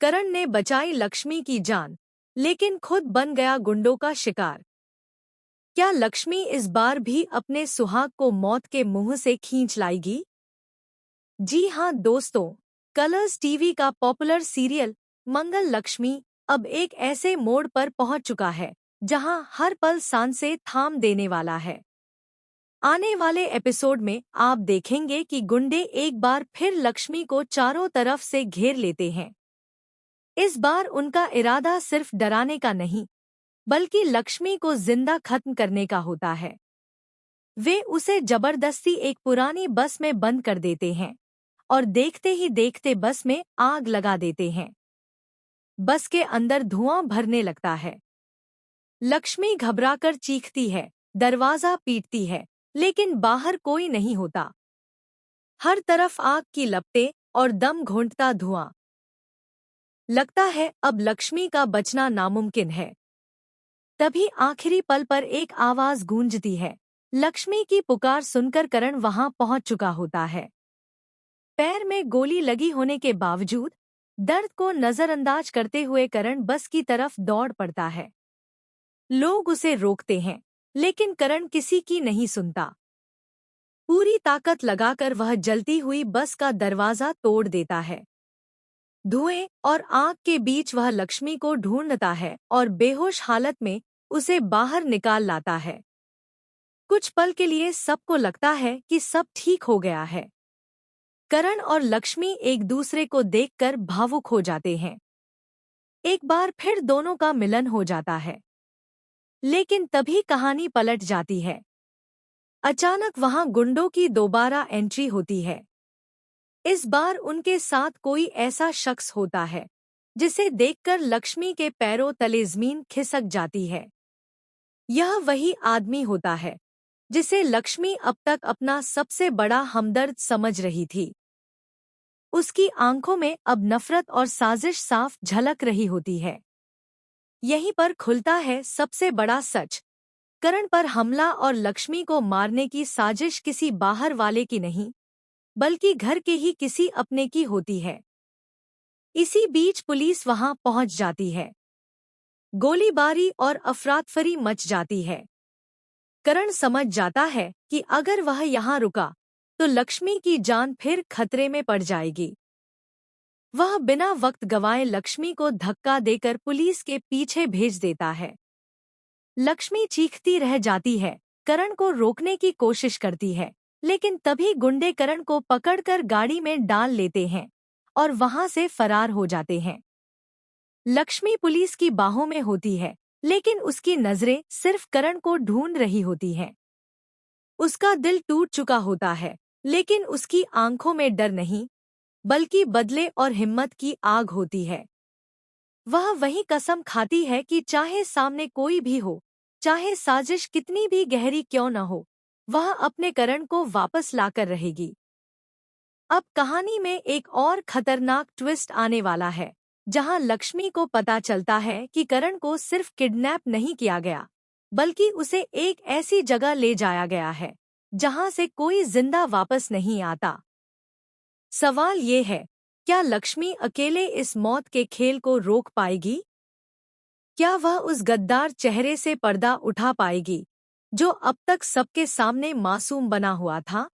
करण ने बचाई लक्ष्मी की जान, लेकिन खुद बन गया गुंडों का शिकार। क्या लक्ष्मी इस बार भी अपने सुहाग को मौत के मुंह से खींच लाएगी? जी हां दोस्तों, कलर्स टीवी का पॉपुलर सीरियल मंगल लक्ष्मी अब एक ऐसे मोड़ पर पहुंच चुका है जहां हर पल सांसें थाम देने वाला है। आने वाले एपिसोड में आप देखेंगे कि गुंडे एक बार फिर लक्ष्मी को चारों तरफ से घेर लेते हैं। इस बार उनका इरादा सिर्फ डराने का नहीं, बल्कि लक्ष्मी को जिंदा खत्म करने का होता है। वे उसे जबरदस्ती एक पुरानी बस में बंद कर देते हैं और देखते ही देखते बस में आग लगा देते हैं। बस के अंदर धुआं भरने लगता है। लक्ष्मी घबराकर चीखती है, दरवाजा पीटती है, लेकिन बाहर कोई नहीं होता। हर तरफ आग की लपटें और दम घोंटता धुआं। लगता है अब लक्ष्मी का बचना नामुमकिन है। तभी आखिरी पल पर एक आवाज गूंजती है। लक्ष्मी की पुकार सुनकर करण वहां पहुंच चुका होता है। पैर में गोली लगी होने के बावजूद दर्द को नजरअंदाज करते हुए करण बस की तरफ दौड़ पड़ता है। लोग उसे रोकते हैं, लेकिन करण किसी की नहीं सुनता। पूरी ताकत लगाकर वह जलती हुई बस का दरवाजा तोड़ देता है। धुएं और आग के बीच वह लक्ष्मी को ढूंढता है और बेहोश हालत में उसे बाहर निकाल लाता है। कुछ पल के लिए सबको लगता है कि सब ठीक हो गया है। करण और लक्ष्मी एक दूसरे को देखकर भावुक हो जाते हैं। एक बार फिर दोनों का मिलन हो जाता है। लेकिन तभी कहानी पलट जाती है। अचानक वहां गुंडों की दोबारा एंट्री होती है। इस बार उनके साथ कोई ऐसा शख्स होता है जिसे देखकर लक्ष्मी के पैरों तले जमीन खिसक जाती है। यह वही आदमी होता है जिसे लक्ष्मी अब तक अपना सबसे बड़ा हमदर्द समझ रही थी। उसकी आंखों में अब नफरत और साजिश साफ झलक रही होती है। यहीं पर खुलता है सबसे बड़ा सच। करण पर हमला और लक्ष्मी को मारने की साजिश किसी बाहर वाले की नहीं, बल्कि घर के ही किसी अपने की होती है। इसी बीच पुलिस वहां पहुंच जाती है। गोलीबारी और अफरातफरी मच जाती है। करण समझ जाता है कि अगर वह यहाँ रुका तो लक्ष्मी की जान फिर खतरे में पड़ जाएगी। वह बिना वक्त गंवाए लक्ष्मी को धक्का देकर पुलिस के पीछे भेज देता है। लक्ष्मी चीखती रह जाती है, करण को रोकने की कोशिश करती है, लेकिन तभी गुंडे करण को पकड़कर गाड़ी में डाल लेते हैं और वहां से फरार हो जाते हैं। लक्ष्मी पुलिस की बाहों में होती है, लेकिन उसकी नजरें सिर्फ करण को ढूंढ रही होती हैं। उसका दिल टूट चुका होता है, लेकिन उसकी आंखों में डर नहीं, बल्कि बदले और हिम्मत की आग होती है। वह वही कसम खाती है कि चाहे सामने कोई भी हो, चाहे साजिश कितनी भी गहरी क्यों न हो, वह अपने करण को वापस लाकर रहेगी। अब कहानी में एक और खतरनाक ट्विस्ट आने वाला है, जहां लक्ष्मी को पता चलता है कि करण को सिर्फ किडनैप नहीं किया गया, बल्कि उसे एक ऐसी जगह ले जाया गया है जहां से कोई जिंदा वापस नहीं आता। सवाल ये है, क्या लक्ष्मी अकेले इस मौत के खेल को रोक पाएगी? क्या वह उस गद्दार चेहरे से पर्दा उठा पाएगी जो अब तक सबके सामने मासूम बना हुआ था?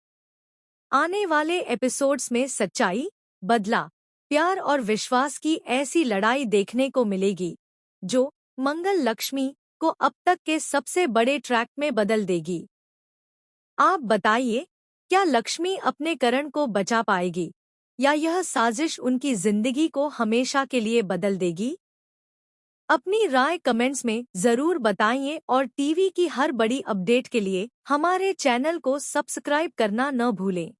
आने वाले एपिसोड्स में सच्चाई, बदला, प्यार और विश्वास की ऐसी लड़ाई देखने को मिलेगी जो मंगल लक्ष्मी को अब तक के सबसे बड़े ट्रैक में बदल देगी। आप बताइए, क्या लक्ष्मी अपने करण को बचा पाएगी या यह साजिश उनकी जिंदगी को हमेशा के लिए बदल देगी? अपनी राय कमेंट्स में जरूर बताइए और टीवी की हर बड़ी अपडेट के लिए हमारे चैनल को सब्सक्राइब करना न भूलें।